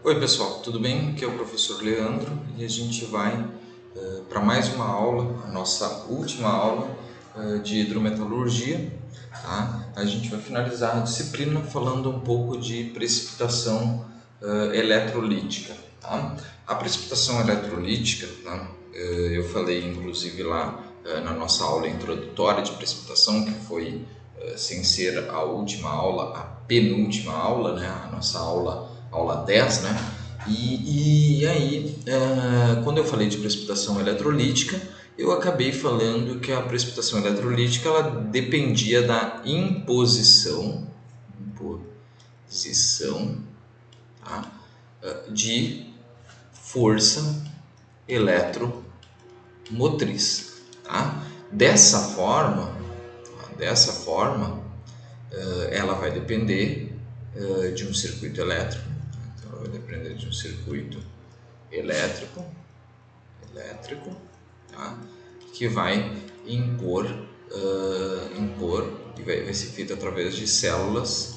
Oi pessoal, tudo bem? Aqui é o professor Leandro e a gente vai para mais uma aula, a nossa última aula de hidrometalurgia. Tá? A gente vai finalizar a disciplina falando um pouco de precipitação eletrolítica. Tá? A precipitação eletrolítica, tá? Eu falei inclusive lá na nossa aula introdutória de precipitação, que foi sem ser a última aula, a penúltima aula, né? A nossa aula 10, né? E aí, quando eu falei de precipitação eletrolítica, eu acabei falando que a precipitação eletrolítica ela dependia da imposição tá? De força eletromotriz. Tá? Dessa forma, ela vai depender de um circuito elétrico. Então, ela vai depender de um circuito elétrico, tá? Que vai impor e vai ser feito através de células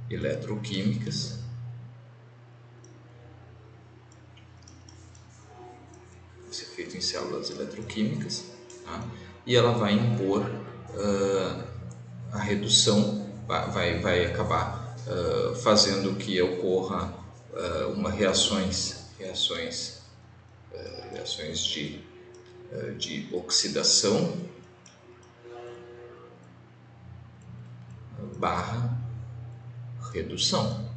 eletroquímicas. Vai ser feito em células eletroquímicas, tá? E ela vai impor a redução, vai acabar fazendo que ocorra reações de oxidação barra redução.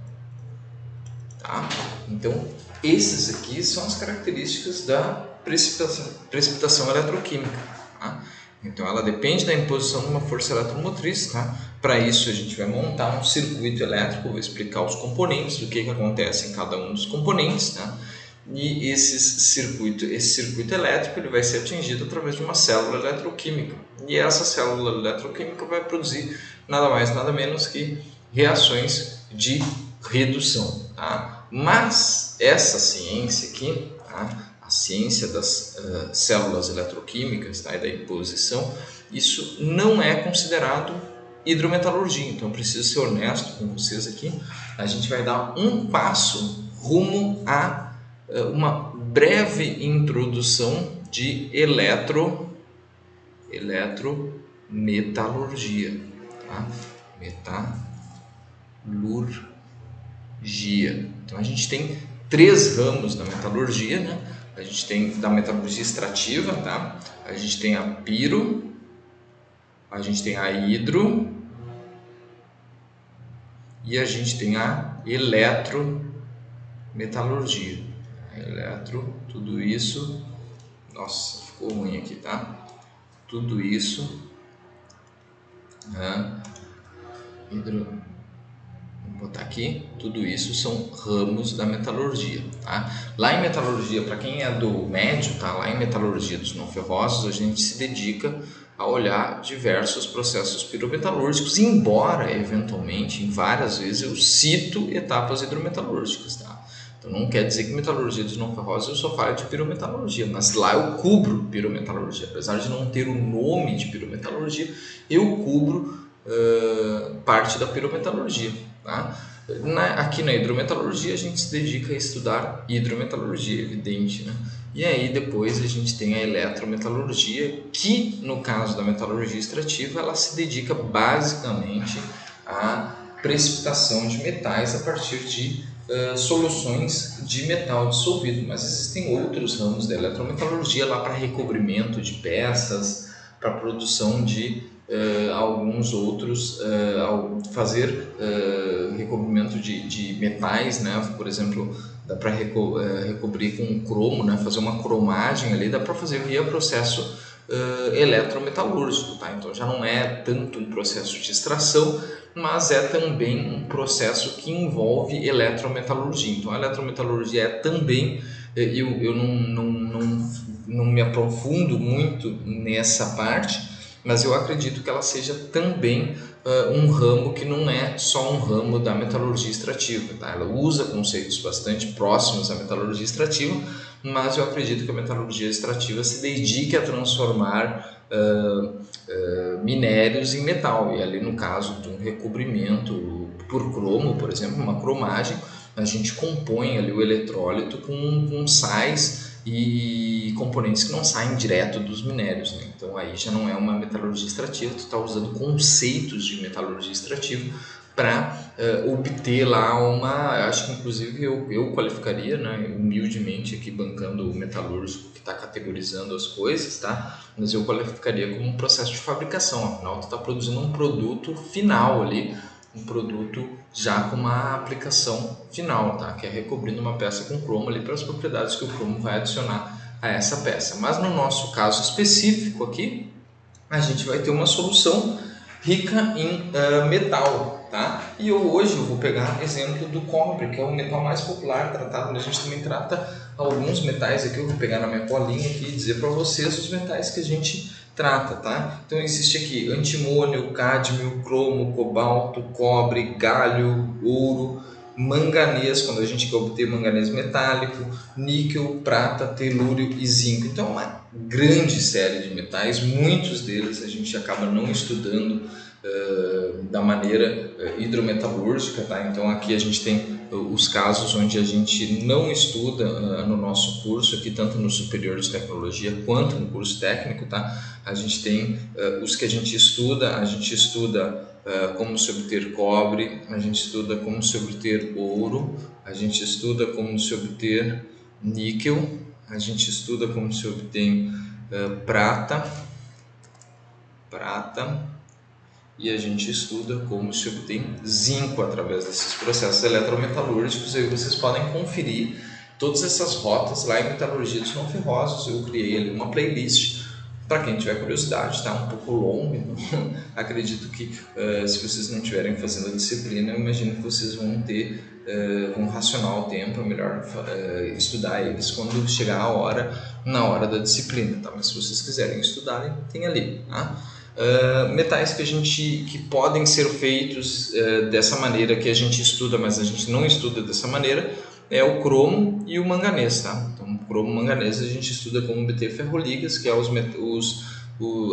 Tá? Então, esses aqui são as características da precipitação eletroquímica. Tá? Então, ela depende da imposição de uma força eletromotriz. Tá? Para isso, a gente vai montar um circuito elétrico, vou explicar os componentes, o que acontece em cada um dos componentes. Tá? E esse circuito elétrico ele vai ser atingido através de uma célula eletroquímica. E essa célula eletroquímica vai produzir nada mais, nada menos que reações de redução. Tá? Mas essa ciência aqui, tá? A ciência das células eletroquímicas, tá? E da imposição, isso não é considerado hidrometalurgia. Então eu preciso ser honesto com vocês aqui. A gente vai dar um passo rumo a uma breve introdução de eletrometalurgia. Tá? Metalurgia. Então a gente tem três ramos da metalurgia, né? A gente tem da metalurgia extrativa, tá? A gente tem a piro, a gente tem a hidro e a gente tem a eletrometalurgia. Tudo isso, nossa, ficou ruim aqui, tá? Tudo isso, vou botar aqui, tudo isso são ramos da metalurgia, tá? Lá em metalurgia, para quem é do médio, tá? Lá em metalurgia dos não ferrosos, a gente se dedica a olhar diversos processos pirometalúrgicos, embora, eventualmente, em várias vezes, eu cito etapas hidrometalúrgicas, tá? Então não quer dizer que metalurgia dos não ferrosos eu só falo de pirometalurgia, mas lá eu cubro pirometalurgia. Apesar de não ter o nome de pirometalurgia, eu cubro parte da pirometalurgia. Tá? Aqui na hidrometalurgia a gente se dedica a estudar hidrometalurgia, evidente, né? E aí depois a gente tem a eletrometalurgia, que no caso da metalurgia extrativa ela se dedica basicamente à precipitação de metais a partir de soluções de metal dissolvido, mas existem outros ramos da eletrometalurgia lá para recobrimento de peças, para produção de alguns outros, fazer recobrimento de metais, né? Por exemplo, dá para recobrir com cromo, né? Fazer uma cromagem ali, dá para fazer via processo eletrometalúrgico, tá? Então já não é tanto um processo de extração, mas é também um processo que envolve eletrometalurgia. Então a eletrometalurgia é também, eu não me aprofundo muito nessa parte, mas eu acredito que ela seja também um ramo que não é só um ramo da metalurgia extrativa. Tá? Ela usa conceitos bastante próximos à metalurgia extrativa, mas eu acredito que a metalurgia extrativa se dedique a transformar minérios em metal, e ali no caso de um recobrimento por cromo, por exemplo, uma cromagem, a gente compõe ali o eletrólito com sais e componentes que não saem direto dos minérios, né? Então aí já não é uma metalurgia extrativa, tu está usando conceitos de metalurgia extrativa para obter lá uma, acho que inclusive eu qualificaria, né, humildemente aqui bancando o metalúrgico que está categorizando as coisas, tá? Mas eu qualificaria como um processo de fabricação, afinal tu está produzindo um produto final ali, um produto já com uma aplicação final, tá? Que é recobrindo uma peça com cromo ali para as propriedades que o cromo vai adicionar a essa peça. Mas no nosso caso específico aqui, a gente vai ter uma solução rica em metal, tá? E hoje eu vou pegar exemplo do cobre, que é o metal mais popular tratado, mas a gente também trata alguns metais aqui. Eu vou pegar na minha colinha aqui e dizer para vocês os metais que a gente trata, tá? Então existe aqui antimônio, cádmio, cromo, cobalto, cobre, galho, ouro, manganês, quando a gente quer obter manganês metálico, níquel, prata, telúrio e zinco. Então é uma grande série de metais, muitos deles a gente acaba não estudando da maneira hidrometalúrgica, tá? Então aqui a gente tem os casos onde a gente não estuda no nosso curso aqui, tanto no superior de tecnologia quanto no curso técnico, tá? A gente tem os que a gente estuda como se obter cobre, a gente estuda como se obter ouro, a gente estuda como se obter níquel, a gente estuda como se obtém prata, e a gente estuda como se obtém zinco através desses processos eletrometalúrgicos. Aí vocês podem conferir todas essas rotas lá em Metalurgia dos Não Ferrosos. Eu criei ali uma playlist para quem tiver curiosidade, tá? Um pouco longo, então acredito que se vocês não estiverem fazendo a disciplina, eu imagino que vocês vão ter, vão racionar o tempo, é melhor estudar eles quando chegar a hora, na hora da disciplina, tá? Mas se vocês quiserem estudar, tem ali, tá? Metais que podem ser feitos dessa maneira que a gente estuda, mas a gente não estuda dessa maneira, é o cromo e o manganês, tá? Então, o cromo e o manganês a gente estuda como obter ferroligas, que é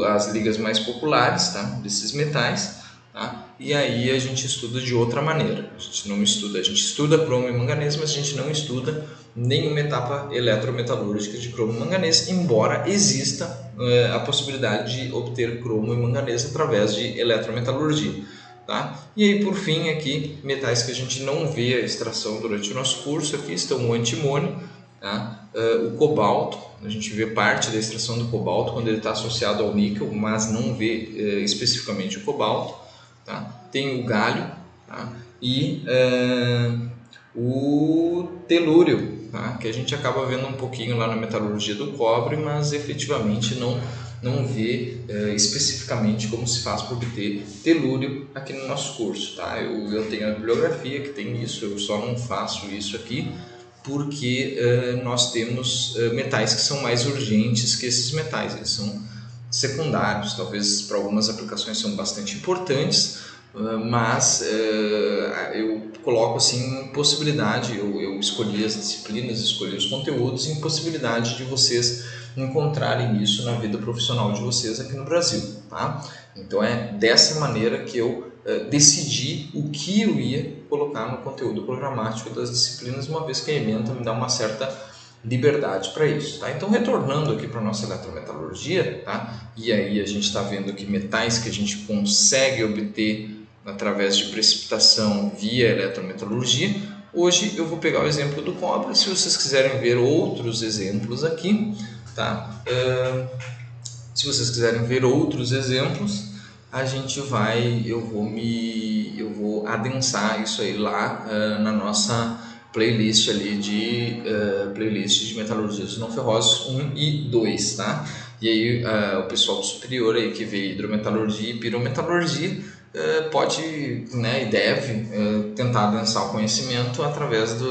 as ligas mais populares, tá? Desses metais, tá? E aí a gente estuda de outra maneira. A gente estuda cromo e manganês, mas a gente não estuda nenhuma etapa eletrometalúrgica de cromo e manganês, embora exista a possibilidade de obter cromo e manganês através de eletrometalurgia. Tá? E aí por fim aqui, metais que a gente não vê a extração durante o nosso curso, aqui estão o antimônio, tá? O cobalto, a gente vê parte da extração do cobalto quando ele está associado ao níquel, mas não vê especificamente o cobalto, tá? Tem o galho, tá? E o telúrio, tá? Que a gente acaba vendo um pouquinho lá na metalurgia do cobre, mas efetivamente não vê especificamente como se faz para obter telúrio aqui no nosso curso, tá? Eu tenho a bibliografia que tem isso, eu só não faço isso aqui porque nós temos metais que são mais urgentes que esses metais, eles são secundários, talvez para algumas aplicações são bastante importantes, mas eu coloco assim possibilidade, eu escolhi as disciplinas, escolhi os conteúdos em possibilidade de vocês encontrarem isso na vida profissional de vocês aqui no Brasil, tá? Então é dessa maneira que eu decidi o que eu ia colocar no conteúdo programático das disciplinas, uma vez que a ementa me dá uma certa liberdade para isso, tá? Então retornando aqui para a nossa eletrometalurgia, tá? E aí a gente está vendo que metais que a gente consegue obter através de precipitação via eletrometalurgia. Hoje eu vou pegar o exemplo do cobre, se vocês quiserem ver outros exemplos aqui, tá? Se vocês quiserem ver outros exemplos, eu vou adensar isso aí lá na nossa playlist ali playlist de metalurgias não ferrosos 1 e 2, tá? E aí o pessoal do superior aí que vê hidrometalurgia e pirometalurgia pode, né, e deve tentar adensar o conhecimento através do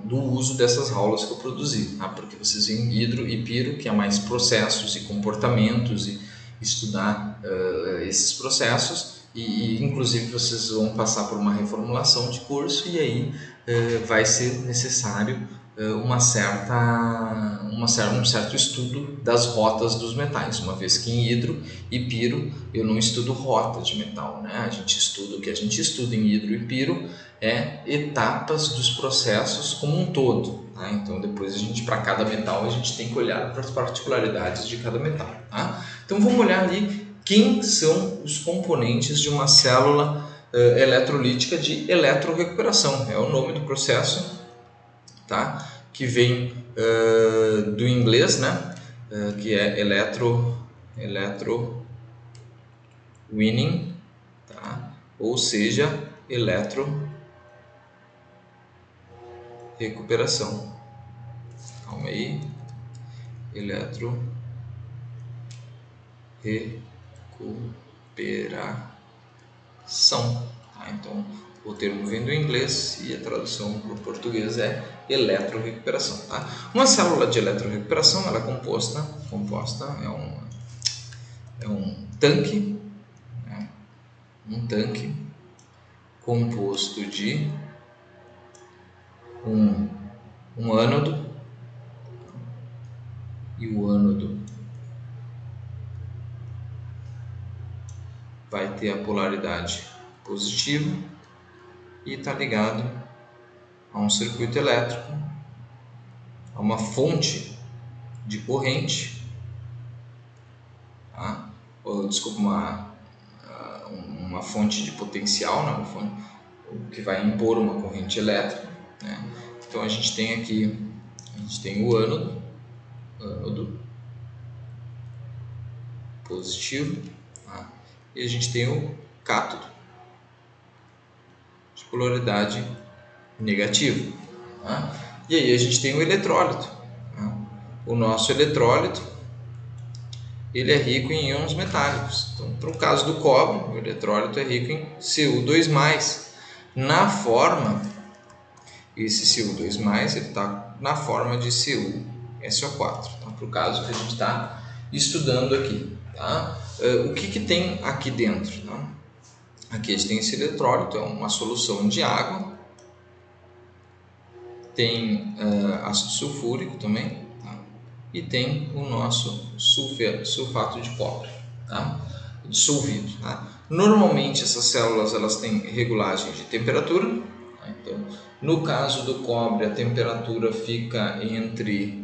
uso dessas aulas que eu produzi, tá? Porque vocês veem hidro e piro, que é mais processos e comportamentos, e estudar esses processos, e inclusive vocês vão passar por uma reformulação de curso, e aí vai ser necessário um certo estudo das rotas dos metais, uma vez que em hidro e piro eu não estudo rota de metal, né? O que a gente estuda em hidro e piro é etapas dos processos como um todo, tá? Então depois para cada metal a gente tem que olhar para as particularidades de cada metal, tá? Então vamos olhar ali quem são os componentes de uma célula eletrolítica de eletrorecuperação, é o nome do processo, tá? Que vem do inglês, né? Que é electro winning, tá? Ou seja, eletrorecuperação. Calma aí, eletrorecuperação. Tá? Então, o termo vem do inglês e a tradução para o português é eletrorecuperação. Tá? Uma célula de eletrorecuperação ela é composta é um tanque, né? Um tanque composto de um ânodo, e o ânodo vai ter a polaridade positiva e está ligado a um circuito elétrico, a uma fonte de corrente, tá? Uma fonte de potencial, né? Que vai impor uma corrente elétrica, né? Então a gente tem o ânodo positivo, tá? E a gente tem o cátodo de polaridade negativa, tá? E aí a gente tem o eletrólito, tá? O nosso eletrólito ele é rico em íons metálicos. Então, para o caso do cobre, o eletrólito é rico em Cu2+, na forma, esse Cu2+, ele está na forma de CuSO4, tá? Para o caso que a gente está estudando aqui, tá? O que tem aqui dentro, tá? Aqui a gente tem esse eletrólito, é uma solução de água, tem ácido sulfúrico também, tá? E tem o nosso sulfato de cobre, tá? Dissolvido, tá? Normalmente essas células elas têm regulagem de temperatura, tá? Então, no caso do cobre a temperatura fica entre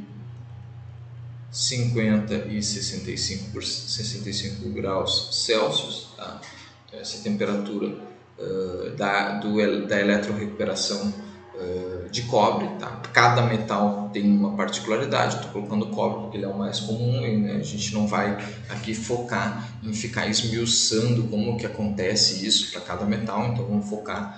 50 e 65 graus Celsius, tá? Então, essa temperatura da eletrorecuperação de cobre, tá? Cada metal tem uma particularidade, estou colocando cobre porque ele é o mais comum e, né, a gente não vai aqui focar em ficar esmiuçando como que acontece isso para cada metal, então vamos focar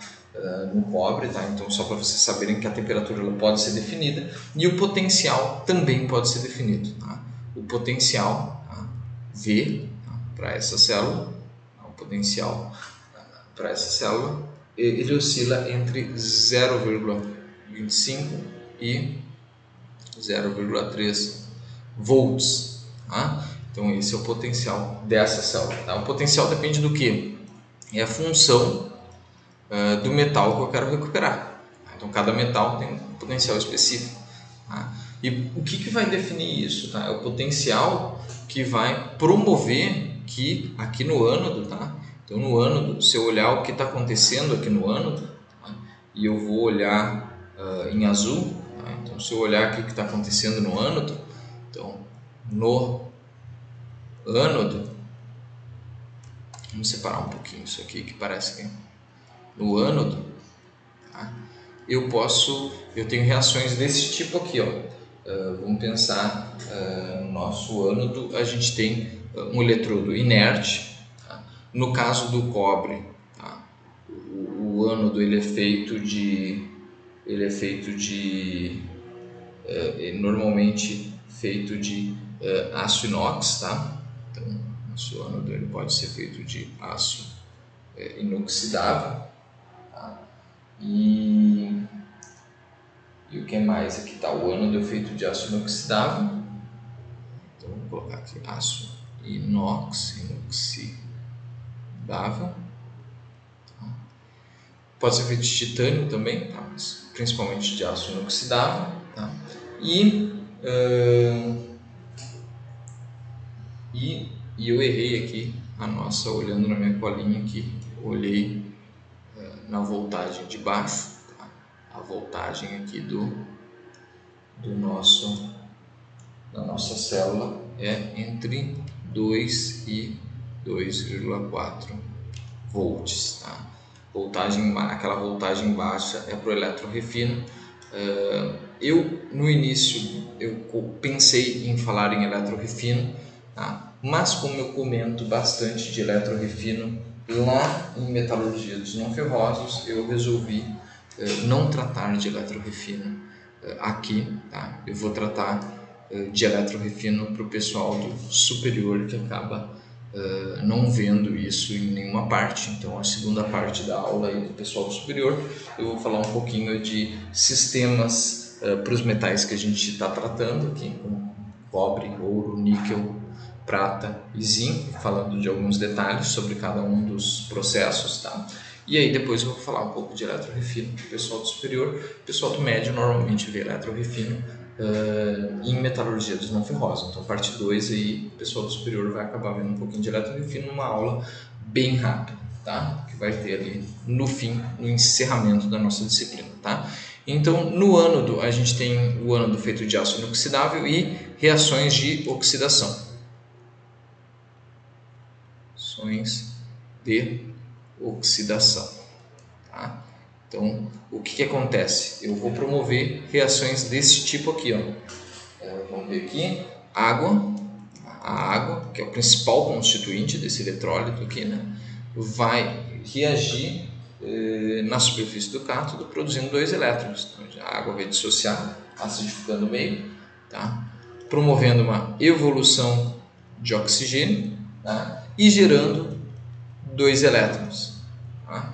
no cobre, tá? Então só para vocês saberem que a temperatura ela pode ser definida e o potencial também pode ser definido, tá? O potencial, tá? V, tá? Para essa célula, tá? O potencial para essa célula ele oscila entre 0,25 e 0,3 volts, tá? Então esse é o potencial dessa célula, tá? O potencial depende do que? É a função do metal que eu quero recuperar. Então cada metal tem um potencial específico, tá? E o que vai definir isso? Tá? É o potencial que vai promover que aqui no ânodo, tá? Então no ânodo, se eu olhar o que está acontecendo aqui no ânodo, tá? E eu vou olhar em azul, tá? Então se eu olhar aqui o que está acontecendo no ânodo, então no ânodo, vamos separar um pouquinho isso aqui que parece que no ânodo, tá? Eu tenho reações desse tipo aqui, ó. Vamos pensar no nosso ânodo, a gente tem um eletrodo inerte, tá? No caso do cobre, tá? O ânodo ele é feito de normalmente feito de aço inox, tá? Então nosso ânodo ele pode ser feito de aço inoxidável, tá? E o que mais? Aqui está o ânodo feito de aço inoxidável. Então vou colocar aqui aço inoxidável. Tá? pode ser feito de titânio também, tá? Mas principalmente de aço inoxidável, tá? E eu errei aqui olhando na minha colinha aqui, olhei na voltagem de baixo, tá? A voltagem aqui da nossa célula é entre 2 e 2,4 volts, tá? Aquela voltagem baixa é para o eletrorefino. Eu no início eu pensei em falar em eletrorefino, tá? Mas como eu comento bastante de eletrorefino lá em metalurgia dos não ferrosos, eu resolvi não tratar de eletrorefino aqui, tá? Eu vou tratar de eletrorefino para o pessoal do superior que acaba não vendo isso em nenhuma parte. Então a segunda parte da aula aí do pessoal do superior eu vou falar um pouquinho de sistemas para os metais que a gente está tratando aqui, como cobre, ouro, níquel, prata e zinco, falando de alguns detalhes sobre cada um dos processos, tá? E aí depois eu vou falar um pouco de eletrorefino para o pessoal do superior. O pessoal do médio normalmente vê eletrorefino em metalurgia dos não ferrosos. Então parte 2 aí o pessoal do superior vai acabar vendo um pouquinho de eletrorefino numa aula bem rápida, tá? Que vai ter ali no fim, no encerramento da nossa disciplina, tá? Então no ânodo a gente tem o ânodo feito de aço inoxidável e reações de oxidação. Reações de oxidação, tá? Então, o que acontece? Eu vou promover reações desse tipo aqui, ó. Vamos ver aqui, água, a água, que é o principal constituinte desse eletrólito aqui, né? Vai reagir na superfície do cátodo, produzindo 2 elétrons. Então, a água vai dissociar, acidificando o meio, tá? Promovendo uma evolução de oxigênio, tá? E gerando 2 elétrons, tá?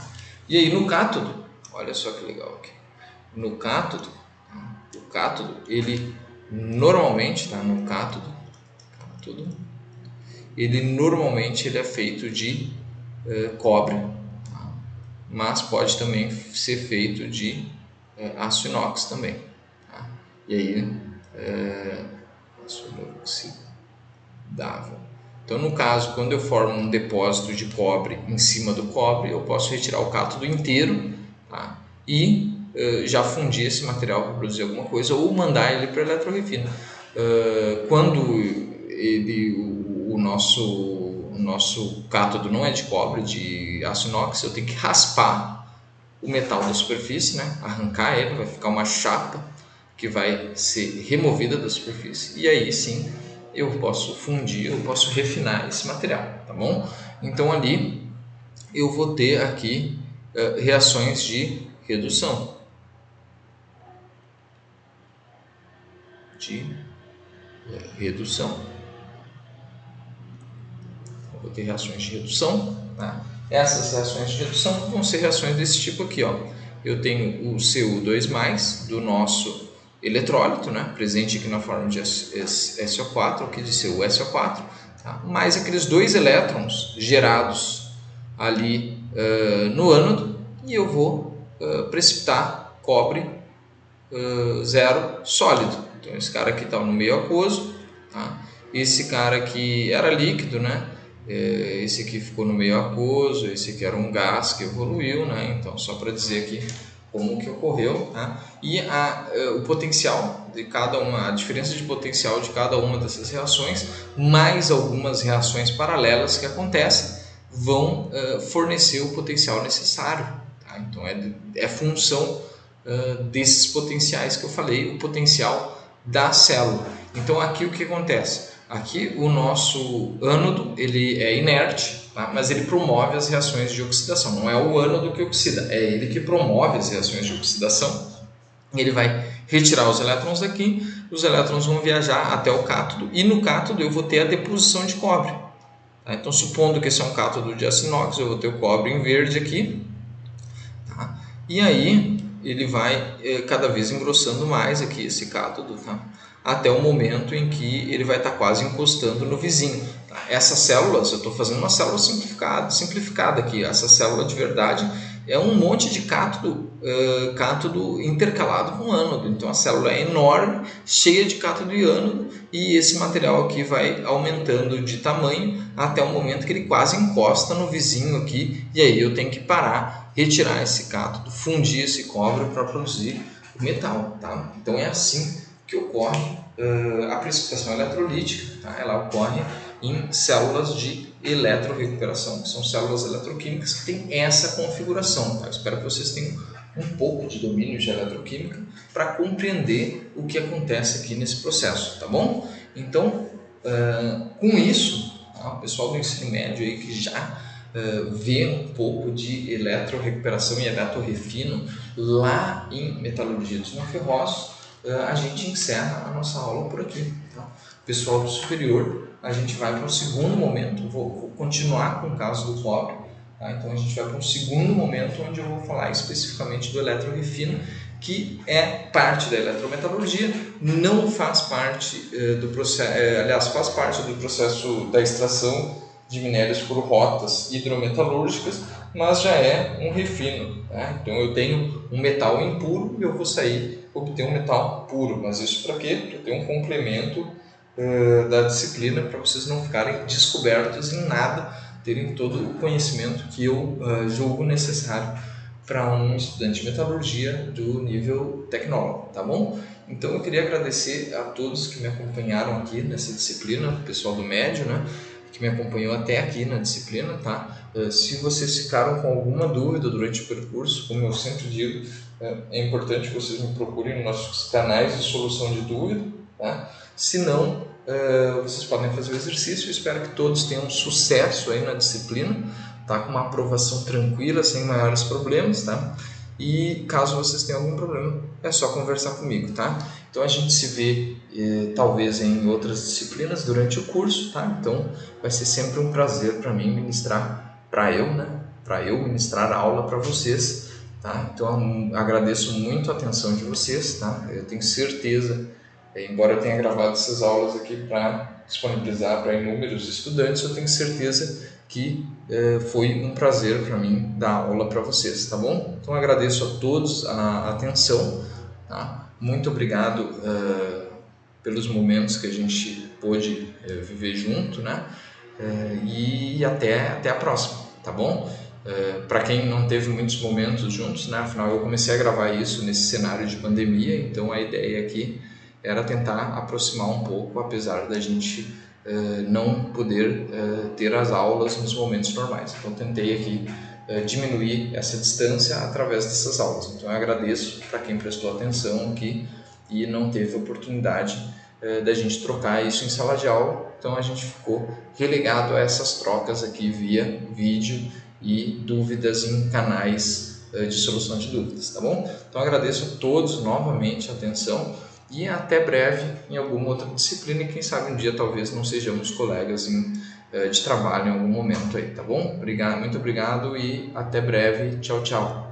E aí no cátodo, olha só que legal aqui, no cátodo, o cátodo, ele normalmente, tá? No cátodo, ele normalmente é feito de cobre, tá? Mas pode também ser feito de aço inox também, tá? E aí aço inoxidável. Então, no caso, quando eu formo um depósito de cobre em cima do cobre, eu posso retirar o cátodo inteiro, tá? E já fundir esse material para produzir alguma coisa ou mandar ele para o eletrorefino. Quando o nosso cátodo não é de cobre, de aço inox, eu tenho que raspar o metal da superfície, né? Arrancar ele, vai ficar uma chapa que vai ser removida da superfície e aí sim eu posso fundir, eu posso refinar esse material, tá bom? Então ali eu vou ter aqui reações de redução. Eu vou ter reações de redução, tá? Essas reações de redução vão ser reações desse tipo aqui, ó. Eu tenho o Cu2+, do nosso eletrólito, né? Presente aqui na forma de SO4, aqui de CuSO4, tá? Mais aqueles 2 elétrons gerados ali no ânodo, e eu vou precipitar cobre 0 sólido. Então esse cara aqui está no meio aquoso, tá? Esse cara aqui era líquido, né? Esse aqui ficou no meio aquoso, esse aqui era um gás que evoluiu, né? Então só para dizer aqui como que ocorreu, tá? E o potencial de cada uma, a diferença de potencial de cada uma dessas reações, mais algumas reações paralelas que acontecem, vão fornecer o potencial necessário, tá? Então é função desses potenciais que eu falei, o potencial da célula. Então aqui o que acontece? Aqui o nosso ânodo ele é inerte, tá? Mas ele promove as reações de oxidação. Não é o ânodo que oxida, é ele que promove as reações de oxidação. Ele vai retirar os elétrons daqui, os elétrons vão viajar até o cátodo e no cátodo eu vou ter a deposição de cobre. Tá? Então supondo que esse é um cátodo de aço inox, eu vou ter o cobre em verde aqui, tá? E aí ele vai cada vez engrossando mais aqui esse cátodo, tá? Até o momento em que ele vai estar quase encostando no vizinho, tá? Essas células, eu estou fazendo uma célula simplificada aqui, essa célula de verdade é um monte de cátodo, cátodo intercalado com ânodo. Então a célula é enorme, cheia de cátodo e ânodo, e esse material aqui vai aumentando de tamanho até o momento que ele quase encosta no vizinho aqui, e aí eu tenho que parar, retirar esse cátodo, fundir esse cobre para produzir o metal, tá? Então é assim que ocorre a precipitação eletrolítica, tá? Ela ocorre em células de eletrorecuperação, que são células eletroquímicas que têm essa configuração, tá? Eu espero que vocês tenham um pouco de domínio de eletroquímica para compreender o que acontece aqui nesse processo, tá bom? Então, com isso, tá? O pessoal do ensino médio aí que já vê um pouco de eletrorecuperação e eletrorefino lá em metalurgia dos não ferrosos, a gente encerra a nossa aula por aqui, tá? Pessoal do superior, a gente vai para o segundo momento, vou continuar com o caso do cobre, tá? Então a gente vai para um segundo momento onde eu vou falar especificamente do eletrorefino, que é parte da eletrometalurgia, não faz parte do processo, aliás, faz parte do processo da extração de minérios por rotas hidrometalúrgicas, mas já é um refino, tá? Então eu tenho um metal impuro e eu vou obter um metal puro, mas isso para quê? Para ter um complemento da disciplina, para vocês não ficarem descobertos em nada, terem todo o conhecimento que eu julgo necessário para um estudante de metalurgia do nível tecnólogo, tá bom? Então eu queria agradecer a todos que me acompanharam aqui nessa disciplina, o pessoal do médio, né, que me acompanhou até aqui na disciplina, tá? Se vocês ficaram com alguma dúvida durante o percurso, como eu sempre digo, é importante que vocês me procurem nos nossos canais de solução de dúvida, tá? Se não, vocês podem fazer o exercício. Eu espero que todos tenham sucesso aí na disciplina, tá? Com uma aprovação tranquila, sem maiores problemas, tá? E caso vocês tenham algum problema, é só conversar comigo, tá? Então a gente se vê talvez em outras disciplinas durante o curso, tá? Então vai ser sempre um prazer para mim ministrar, para eu ministrar a aula para vocês, tá? Então agradeço muito a atenção de vocês, tá? Eu tenho certeza, embora eu tenha gravado essas aulas aqui para disponibilizar para inúmeros estudantes, eu tenho certeza que foi um prazer para mim dar aula para vocês, tá bom? Então agradeço a todos a atenção, tá? Muito obrigado pelos momentos que a gente pôde viver junto, né? E até a próxima, tá bom? Para quem não teve muitos momentos juntos, né? Afinal eu comecei a gravar isso nesse cenário de pandemia, então a ideia aqui era tentar aproximar um pouco, apesar da gente não poder ter as aulas nos momentos normais. Então tentei aqui diminuir essa distância através dessas aulas. Então eu agradeço para quem prestou atenção aqui e não teve oportunidade da gente trocar isso em sala de aula. Então a gente ficou relegado a essas trocas aqui via vídeo e dúvidas em canais de solução de dúvidas, tá bom? Então agradeço a todos novamente a atenção e até breve em alguma outra disciplina, e quem sabe um dia talvez não sejamos colegas de trabalho em algum momento aí, tá bom? Muito obrigado e até breve. Tchau, tchau.